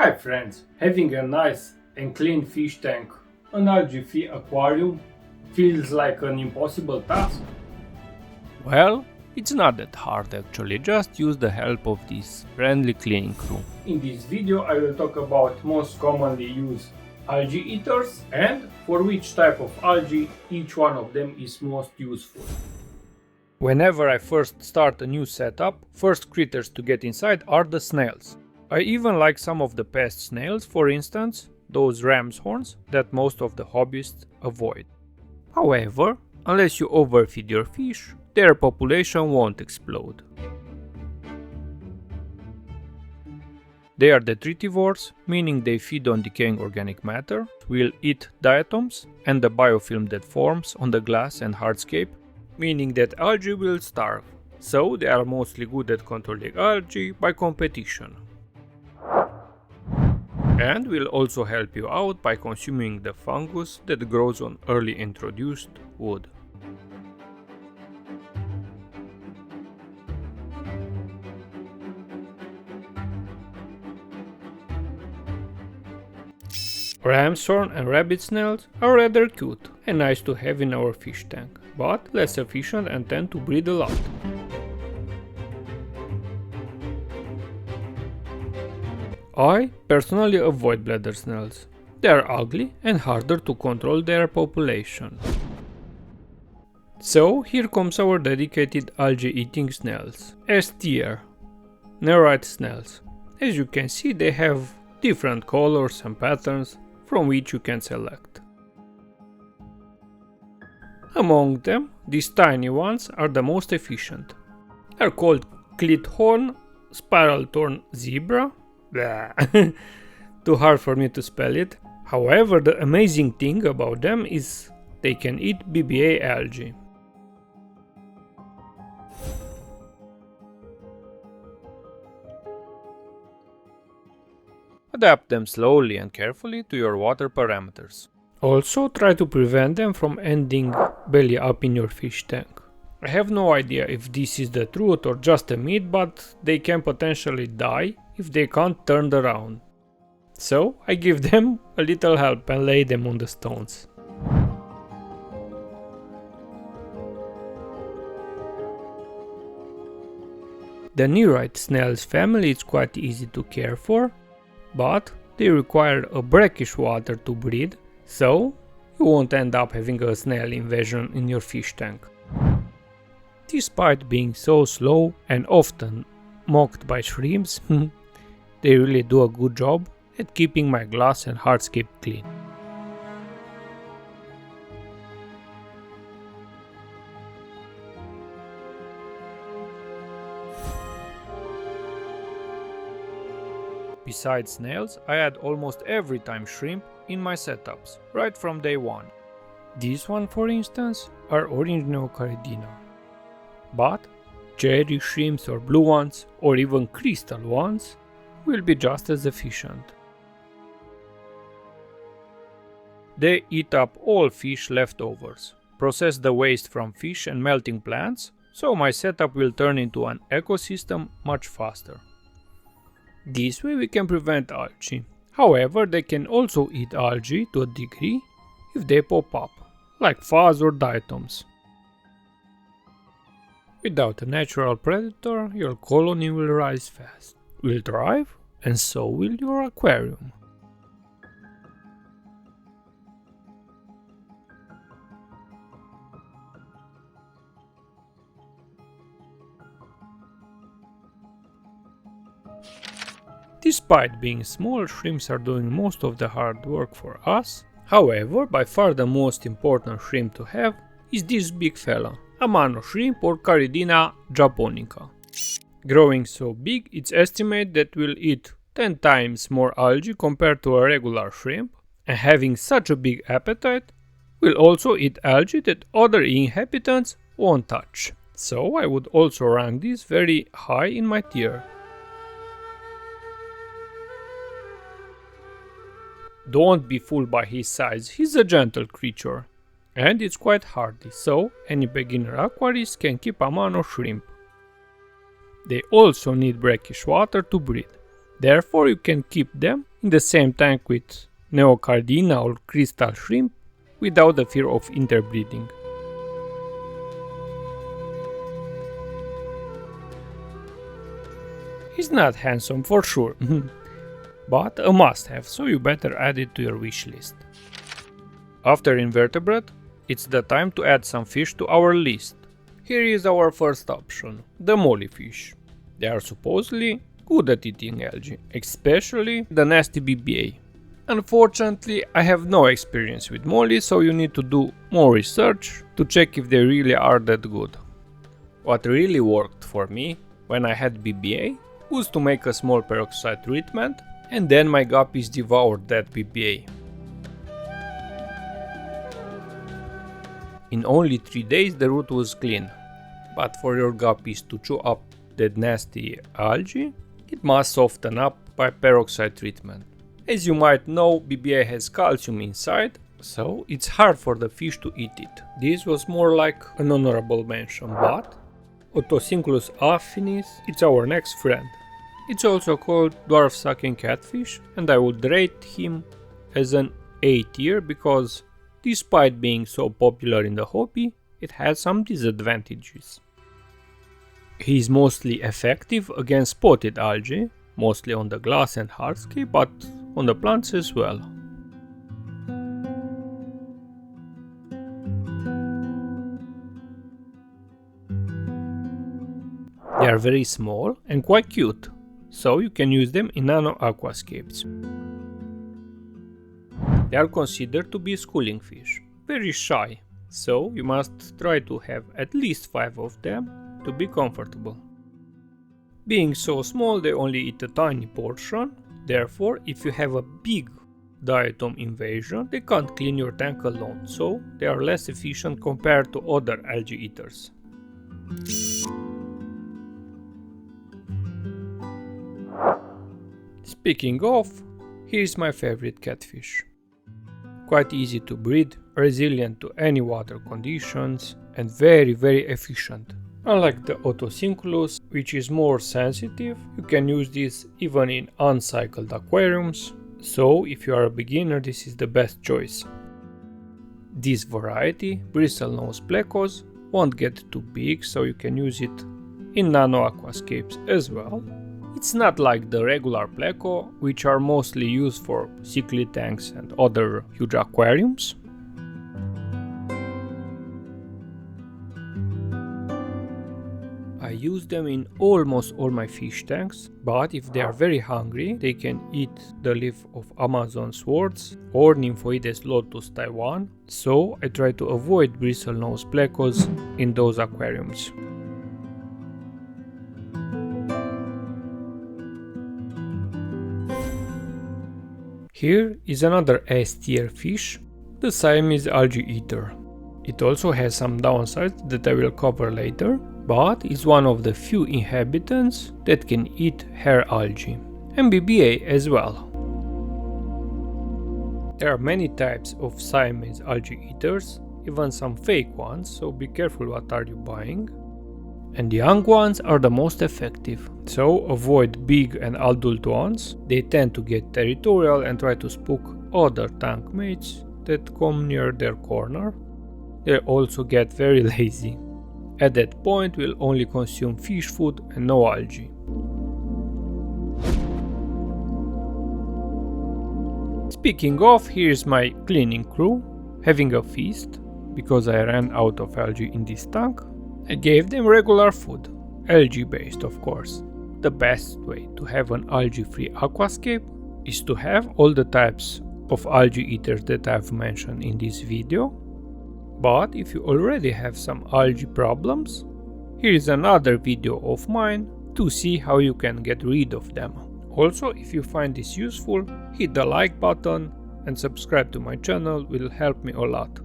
Hi friends, having a nice and clean fish tank, an algae-free aquarium, feels like an impossible task? Well, it's not that hard actually, just use the help of this friendly cleaning crew. In this video I will talk about most commonly used algae eaters and for which type of algae each one of them is most useful. Whenever I first start a new setup, first critters to get inside are the snails. I even like some of the pest snails, for instance, those ram's horns that most of the hobbyists avoid. However, unless you overfeed your fish, their population won't explode. They are detritivores, meaning they feed on decaying organic matter, will eat diatoms and the biofilm that forms on the glass and hardscape, meaning that algae will starve, so they are mostly good at controlling algae by competition. And will also help you out by consuming the fungus that grows on early introduced wood. Ram's horn and rabbit snails are rather cute and nice to have in our fish tank, but less efficient and tend to breed a lot. I personally avoid bladder snails. They are ugly and harder to control their population. So here comes our dedicated algae-eating snails, S tier, Nerite snails. As you can see, they have different colors and patterns from which you can select. Among them, these tiny ones are the most efficient. They are called Clithorn, Spiral Thorn Zebra. Too hard for me to spell it. However, the amazing thing about them is they can eat BBA algae. Adapt them slowly and carefully to your water parameters. Also, try to prevent them from ending belly up in your fish tank. I have no idea if this is the truth or just a myth, but they can potentially die if they can't turn around. So I give them a little help and lay them on the stones. The Nerite snails family is quite easy to care for, but they require a brackish water to breed, so you won't end up having a snail invasion in your fish tank. Despite being so slow and often mocked by shrimps, they really do a good job at keeping my glass and hardscape clean. Besides snails, I add almost every time shrimp in my setups, right from day one. This one, for instance, are orange neocaridina. But cherry shrimps or blue ones, or even crystal ones, will be just as efficient. They eat up all fish leftovers, process the waste from fish and melting plants, so my setup will turn into an ecosystem much faster. This way we can prevent algae. However, they can also eat algae to a degree if they pop up, like Fuzz or diatoms. Without a natural predator, your colony will rise fast, will thrive, and so will your aquarium. Despite being small, shrimps are doing most of the hard work for us. However, by far the most important shrimp to have is this big fella, a mano shrimp or Caridina japonica. Growing so big, it's estimated that will eat 10 times more algae compared to a regular shrimp, and having such a big appetite, will also eat algae that other inhabitants won't touch. So I would also rank this very high in my tier. Don't be fooled by his size, he's a gentle creature. And it's quite hardy, so any beginner aquarist can keep a mano shrimp. They also need brackish water to breed. Therefore you can keep them in the same tank with neocardina or crystal shrimp without the fear of interbreeding. It's not handsome for sure, but a must-have, so you better add it to your wish list. After invertebrate, it's the time to add some fish to our list. Here is our first option, the mollyfish. They are supposedly good at eating algae, especially the nasty BBA. Unfortunately, I have no experience with molly, so you need to do more research to check if they really are that good. What really worked for me when I had BBA was to make a small peroxide treatment, and then my guppies devoured that BBA. In only 3 days the root was clean, but for your guppies to chew up that nasty algae, it must soften up by peroxide treatment. As you might know, BBA has calcium inside, so it's hard for the fish to eat it. This was more like an honorable mention, but Otocinclus affinis, it's our next friend. It's also called dwarf sucking catfish, and I would rate him as an A tier because despite being so popular in the hobby, it has some disadvantages. He is mostly effective against spotted algae, mostly on the glass and hardscape, but on the plants as well. They are very small and quite cute, so you can use them in nano aquascapes. They are considered to be schooling fish, very shy, so you must try to have at least 5 of them to be comfortable. Being so small, they only eat a tiny portion, therefore if you have a big diatom invasion, they can't clean your tank alone, so they are less efficient compared to other algae eaters. Speaking of, here's my favorite catfish. Quite easy to breed, resilient to any water conditions, and very efficient. Unlike the Otocinclus, which is more sensitive, you can use this even in uncycled aquariums, so if you are a beginner, this is the best choice. This variety, bristlenose plecos, won't get too big, so you can use it in nano aquascapes as well. It's not like the regular pleco, which are mostly used for cichlid tanks and other huge aquariums. I use them in almost all my fish tanks, but if they are very hungry, they can eat the leaf of Amazon swords or Nymphoides lotus Taiwan, so I try to avoid bristlenose plecos in those aquariums. Here is another S tier fish, the Siamese algae eater. It also has some downsides that I will cover later, but is one of the few inhabitants that can eat hair algae, and BBA as well. There are many types of Siamese algae eaters, even some fake ones, so be careful what are you buying. And the young ones are the most effective, so avoid big and adult ones. They tend to get territorial and try to spook other tank mates that come near their corner. They also get very lazy. At that point, we'll only consume fish food and no algae. Speaking of, here's my cleaning crew having a feast because I ran out of algae in this tank. I gave them regular food, algae based of course. The best way to have an algae-free aquascape is to have all the types of algae eaters that I've mentioned in this video. But if you already have some algae problems, here is another video of mine to see how you can get rid of them. Also, if you find this useful, hit the like button and subscribe to my channel will help me a lot.